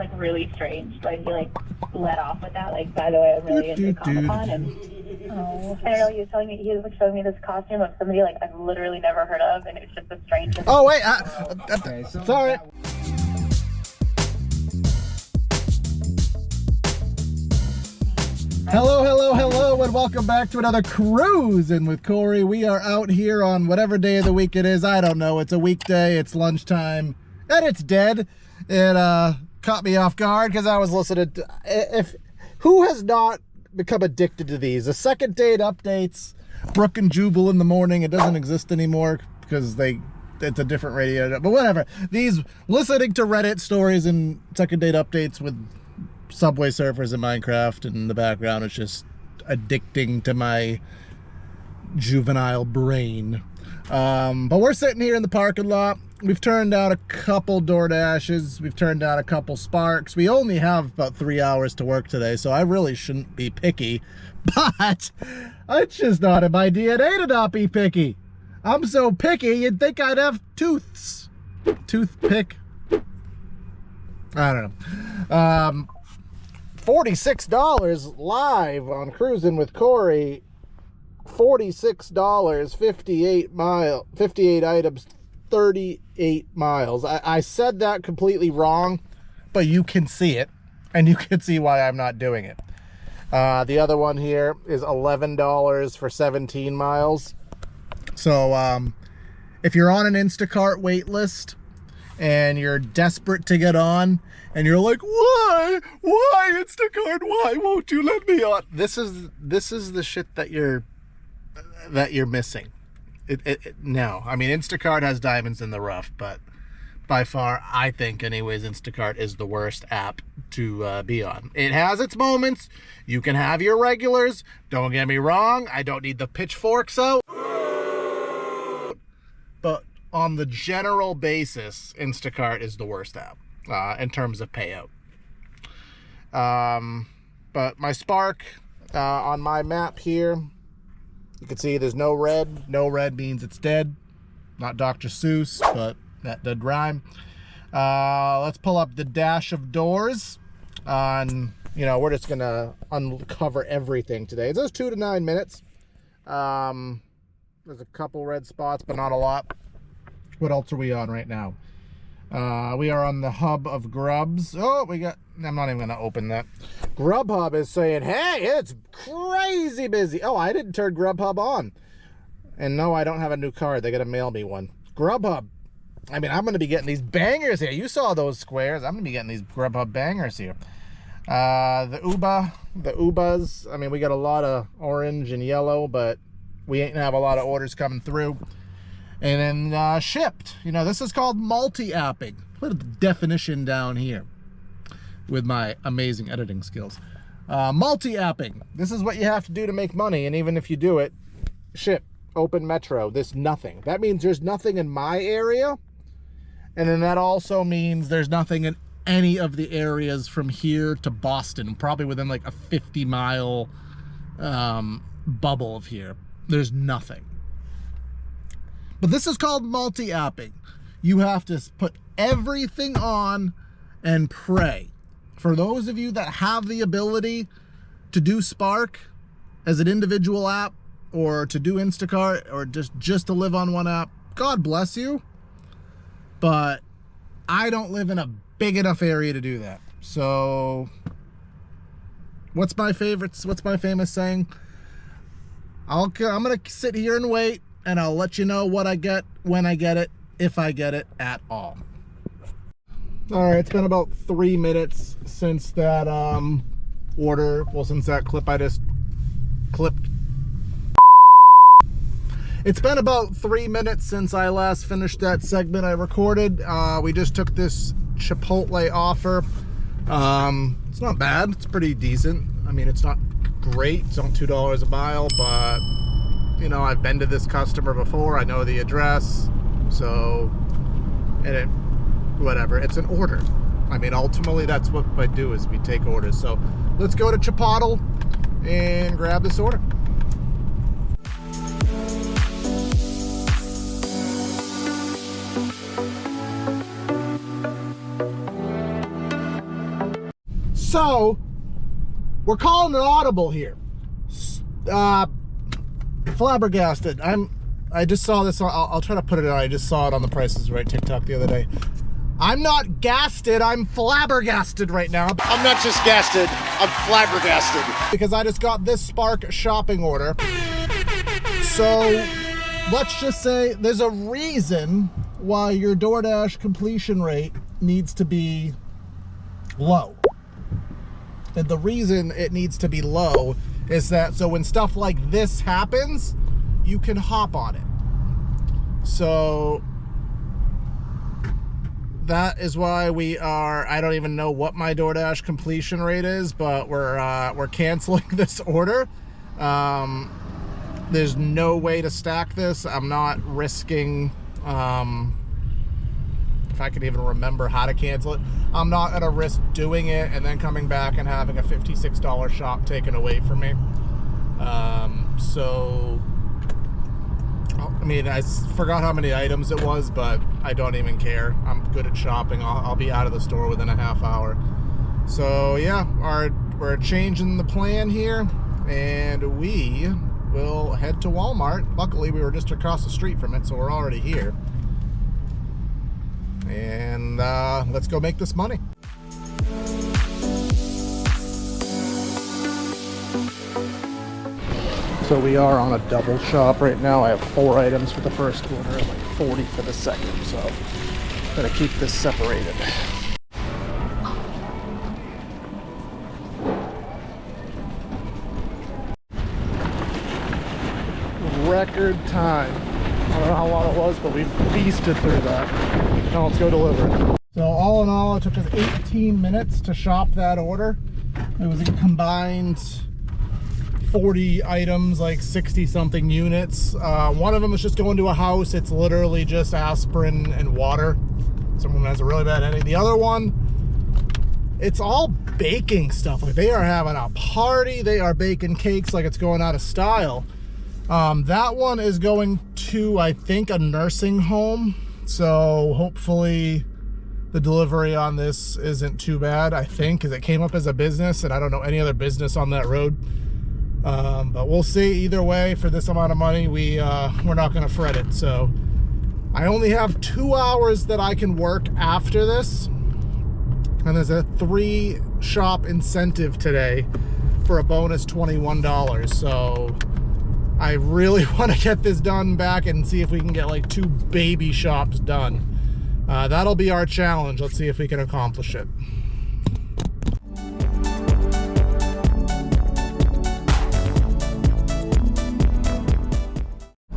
like really strange. So I'd be like let off with that. Like, by the way, I'm really into Comic-Con, and I don't know. He was telling me, he was like showing me this costume of somebody like I've literally never heard of, and it's just the strangest. Oh wait, sorry. Hello, and welcome back to another Cruisin' with Corey. We are out here on whatever day of the week it is. I don't know. It's a weekday, it's lunchtime, and it's dead. It caught me off guard because I was listening to... Who has not become addicted to these? The second date updates, Brooke and Jubal in the morning. It doesn't exist anymore because it's a different radio, but whatever. These listening to Reddit stories and second date updates with Subway Surfers in Minecraft in the background is just addicting to my juvenile brain. But we're sitting here in the parking lot. We've turned down a couple DoorDashes. We've turned down a couple Sparks. We only have about 3 hours to work today, so I really shouldn't be picky. But it's just not in my DNA to not be picky. I'm so picky, you'd think I'd have tooths. Toothpick. I don't know. $46 live on Cruisin' with Corey. $46, 58 items, 38 miles. I said that completely wrong, but you can see it, and you can see why I'm not doing it. The other one here is $11 for 17 miles. So if you're on an Instacart wait list and you're desperate to get on, and you're like, why Instacart? Why won't you let me on? This is the shit that you're missing. No, I mean, Instacart has diamonds in the rough, but by far, I think anyways, Instacart is the worst app to be on. It has its moments. You can have your regulars. Don't get me wrong. I don't need the pitchforks out. But on the general basis, Instacart is the worst app in terms of payout. But my Spark on my map here, you can see there's no red. No red means it's dead. Not Dr. Seuss, but that did rhyme. Let's pull up the dash of doors. We're just gonna uncover everything today. It says 2 to 9 minutes. There's a couple red spots, but not a lot. What else are we on right now? We are on the hub of Grubs. Oh, I'm not even gonna open that. Grubhub is saying, hey, it's crazy busy. Oh, I didn't turn Grubhub on. And no, I don't have a new card. They gotta mail me one. Grubhub. I mean, I'm gonna be getting these bangers here. You saw those squares. I'm gonna be getting these Grubhub bangers here. The Ubas. I mean, we got a lot of orange and yellow, but we ain't have a lot of orders coming through. And then shipped. This is called multi-apping. Put a definition down here with my amazing editing skills. Multi-apping. This is what you have to do to make money. And even if you do it, ship, open metro, there's nothing. That means there's nothing in my area. And then that also means there's nothing in any of the areas from here to Boston, probably within like a 50-mile bubble of here. There's nothing. But this is called multi-apping. You have to put everything on and pray. For those of you that have the ability to do Spark as an individual app, or to do Instacart, or just to live on one app, God bless you. But I don't live in a big enough area to do that. So what's my famous saying? I'm gonna sit here and wait, and I'll let you know what I get when I get it, if I get it at all. All right, it's been about 3 minutes since that since that clip I just clipped. It's been about 3 minutes since I last finished that segment I recorded. We just took this Chipotle offer. It's not bad. It's pretty decent. I mean, it's not great. It's on $2 a mile, but I've been to this customer before. I know the address. So, whatever. It's an order. I mean, ultimately, that's what I do, is we take orders. So let's go to Chipotle and grab this order. So we're calling an audible here. Flabbergasted. I just saw this. I'll try to put it on. I just saw it on the Price is Right TikTok the other day. I'm not gasted, I'm flabbergasted right now. I'm not just gasted, I'm flabbergasted. Because I just got this Spark shopping order. So let's just say there's a reason why your DoorDash completion rate needs to be low. And the reason it needs to be low is that so when stuff like this happens, you can hop on it. So that is why we are, I don't even know what my DoorDash completion rate is, but we're canceling this order. There's no way to stack this. I'm not risking, if I could even remember how to cancel it, I'm not gonna risk doing it and then coming back and having a $56 shop taken away from me. So, I mean, I forgot how many items it was, but I don't even care. I'm good at shopping. I'll be out of the store within a half hour. So yeah, we're changing the plan here, and we will head to Walmart. Luckily, we were just across the street from it, so we're already here. And let's go make this money. So we are on a double shop right now. I have 4 items for the first order and like 40 for the second, so gotta keep this separated. Record time. I don't know how long it was, but we beasted through that. Now let's go deliver it. So all in all, it took us 18 minutes to shop that order. It was a combined 40 items, like 60 something units. One of them is just going to a house. It's literally just aspirin and water. Someone has a really bad headache. The other one, it's all baking stuff. Like they are having a party. They are baking cakes like it's going out of style. That one is going to, I think, a nursing home. So hopefully the delivery on this isn't too bad, I think, because it came up as a business and I don't know any other business on that road. But we'll see. Either way, for this amount of money, we're not going to fret it. So I only have 2 hours that I can work after this, and there's a 3 shop incentive today for a bonus $21. So I really want to get this done back and see if we can get like 2 baby shops done. That'll be our challenge. Let's see if we can accomplish it.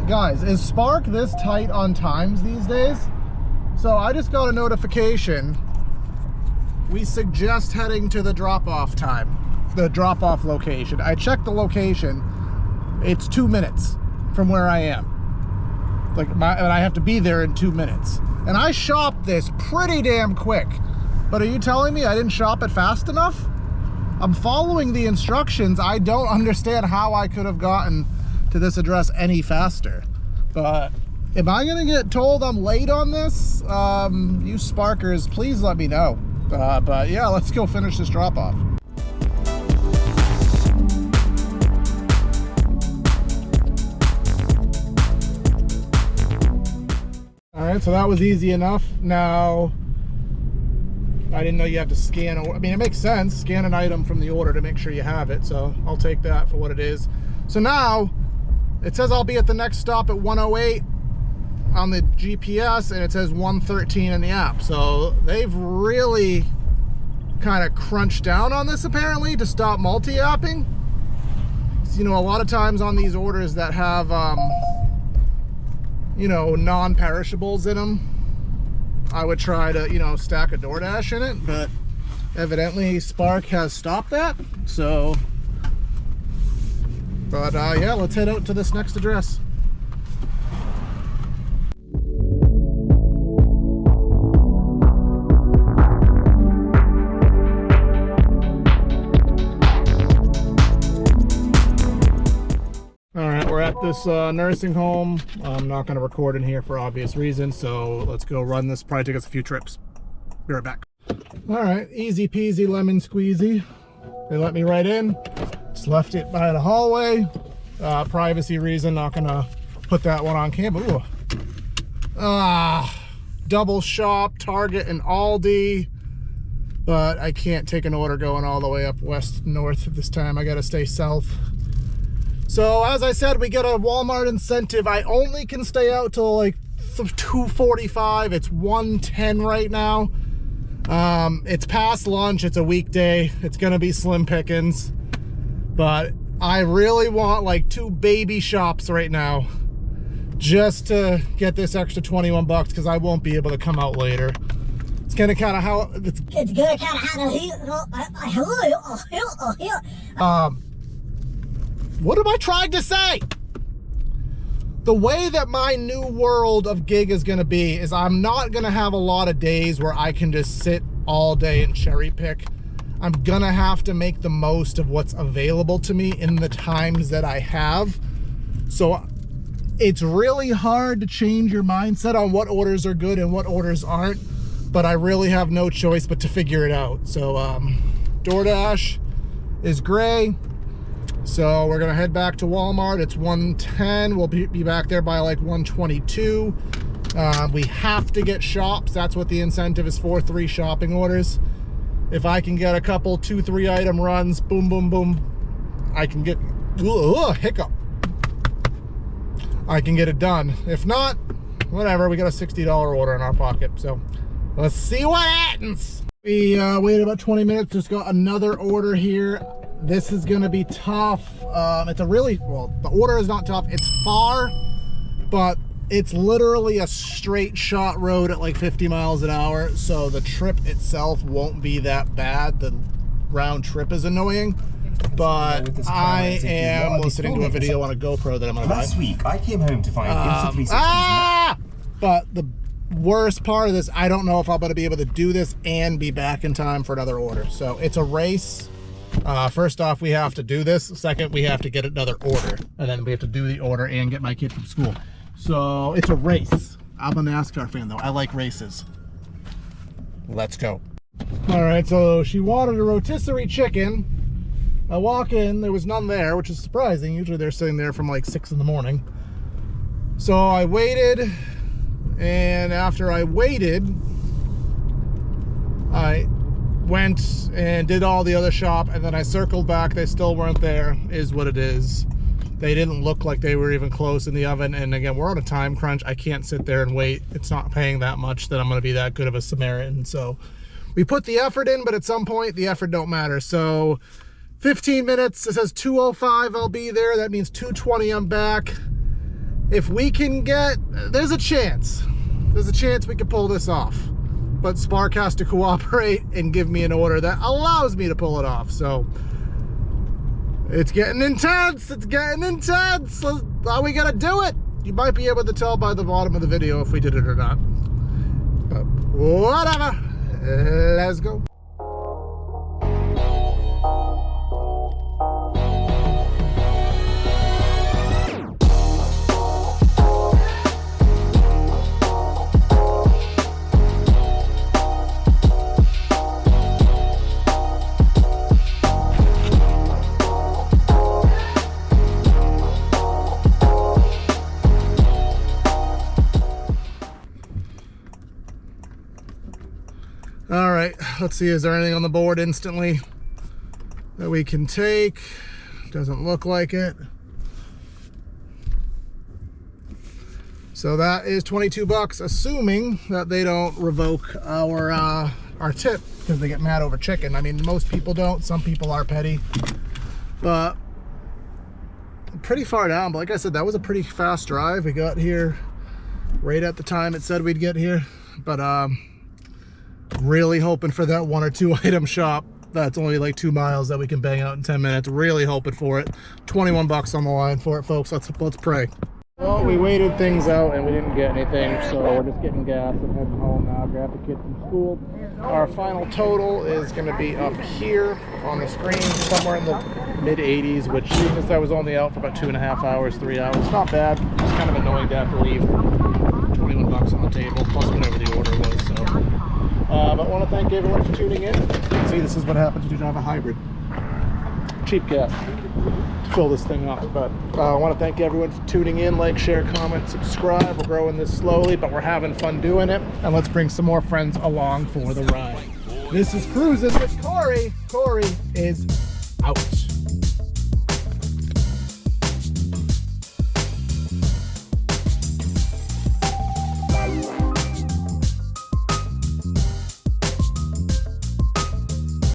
Guys, is Spark this tight on times these days? So I just got a notification. We suggest heading to the drop-off time, the drop-off location. I checked the location. It's 2 minutes from where I am. And I have to be there in 2 minutes. And I shopped this pretty damn quick. But are you telling me I didn't shop it fast enough? I'm following the instructions. I don't understand how I could have gotten to this address any faster. But am I gonna get told I'm late on this? You Sparkers, please let me know. But yeah, let's go finish this drop off. All right, so that was easy enough. Now, I didn't know you have to scan. I mean, it makes sense. Scan an item from the order to make sure you have it. So I'll take that for what it is. So now, it says I'll be at the next stop at 1:08 on the GPS, and it says 1:13 in the app. So they've really kind of crunched down on this apparently to stop multi-apping. So, you know, a lot of times on these orders that have, you know, non-perishables in them, I would try to, you know, stack a DoorDash in it, but evidently Spark has stopped that. So, but yeah, let's head out to this next address. All right, we're at this nursing home. I'm not going to record in here for obvious reasons, so let's go run this. Probably take us a few trips. Be right back. All right, easy peasy lemon squeezy. They let me right in. Just left it by the hallway. Privacy reason, not gonna put that one on camera. Ooh. Double shop, Target and Aldi. But I can't take an order going all the way up west north this time. I gotta stay south. So as I said, we get a Walmart incentive. I only can stay out till like 2:45. It's 1:10 right now. It's past lunch. It's a weekday. It's gonna be slim pickings. But I really want like 2 baby shops right now just to get this extra 21 bucks because I won't be able to come out later. It's gonna kind of how it's gonna kind of what am I trying to say? The way that my new world of gig is gonna be is I'm not gonna have a lot of days where I can just sit all day and cherry pick. I'm gonna have to make the most of what's available to me in the times that I have. So it's really hard to change your mindset on what orders are good and what orders aren't, but I really have no choice but to figure it out. So DoorDash is gray. So we're gonna head back to Walmart. It's 1:10. We'll be back there by like 1:22. We have to get shops. That's what the incentive is for, 3 shopping orders. If I can get a couple 2-3 item runs, boom, boom, boom, I can get, hiccup. I can get it done. If not, whatever, we got a $60 order in our pocket. So let's see what happens. We waited about 20 minutes, just got another order here. This is gonna be tough. It's a really, well, the order is not tough. It's far, but it's literally a straight shot road at like 50 miles an hour. So the trip itself won't be that bad. The round trip is annoying, but I am listening to a video on a GoPro that I'm gonna buy. Last week, I came home to find But the worst part of this, I don't know if I'm gonna be able to do this and be back in time for another order. So it's a race. First off, we have to do this. Second, we have to get another order, and then we have to do the order and get my kid from school. So it's a race. I'm a NASCAR fan though. I like races. Let's go. All right, so she wanted a rotisserie chicken. I walk in, there was none there, which is surprising. Usually they're sitting there from like 6 in the morning. So I waited, and after I waited, I went and did all the other shop, and then I circled back. They still weren't there, is what it is. They didn't look like they were even close in the oven. And again, we're on a time crunch. I can't sit there and wait. It's not paying that much that I'm going to be that good of a Samaritan. So we put the effort in, but at some point the effort don't matter. So 15 minutes, it says 2:05 I'll be there. That means 2:20 I'm back. If we can get, there's a chance we could pull this off. But Spark has to cooperate and give me an order that allows me to pull it off. So it's getting intense. It's getting intense. How we gonna do it? You might be able to tell by the bottom of the video if we did it or not. But whatever. Let's go. All right, let's see, is there anything on the board instantly that we can take? Doesn't look like it. So that is 22 bucks, assuming that they don't revoke our tip because they get mad over chicken. I mean, most people don't, some people are petty, but pretty far down. But like I said, that was a pretty fast drive. We got here right at the time it said we'd get here, but really hoping for that 1 or 2 item shop that's only like 2 miles that we can bang out in 10 minutes. Really hoping for it. 21 bucks on the line for it, folks. Let's pray. Well, we waited things out and we didn't get anything, so we're just getting gas and heading home now. Grab the kid from school. Our final total is going to be up here on the screen, somewhere in the mid 80s, which since I was only out for about 2.5 hours, 3 hours, not bad. It's kind of annoying to have to leave 21 bucks on the table, plus whatever the order was. So But I want to thank everyone for tuning in. See, this is what happens when you drive a hybrid. Cheap gas to fill this thing up. But I want to thank everyone for tuning in. Like, share, comment, subscribe. We're growing this slowly, but we're having fun doing it. And let's bring some more friends along for the ride. This is Cruisin' with Corey. Corey is out.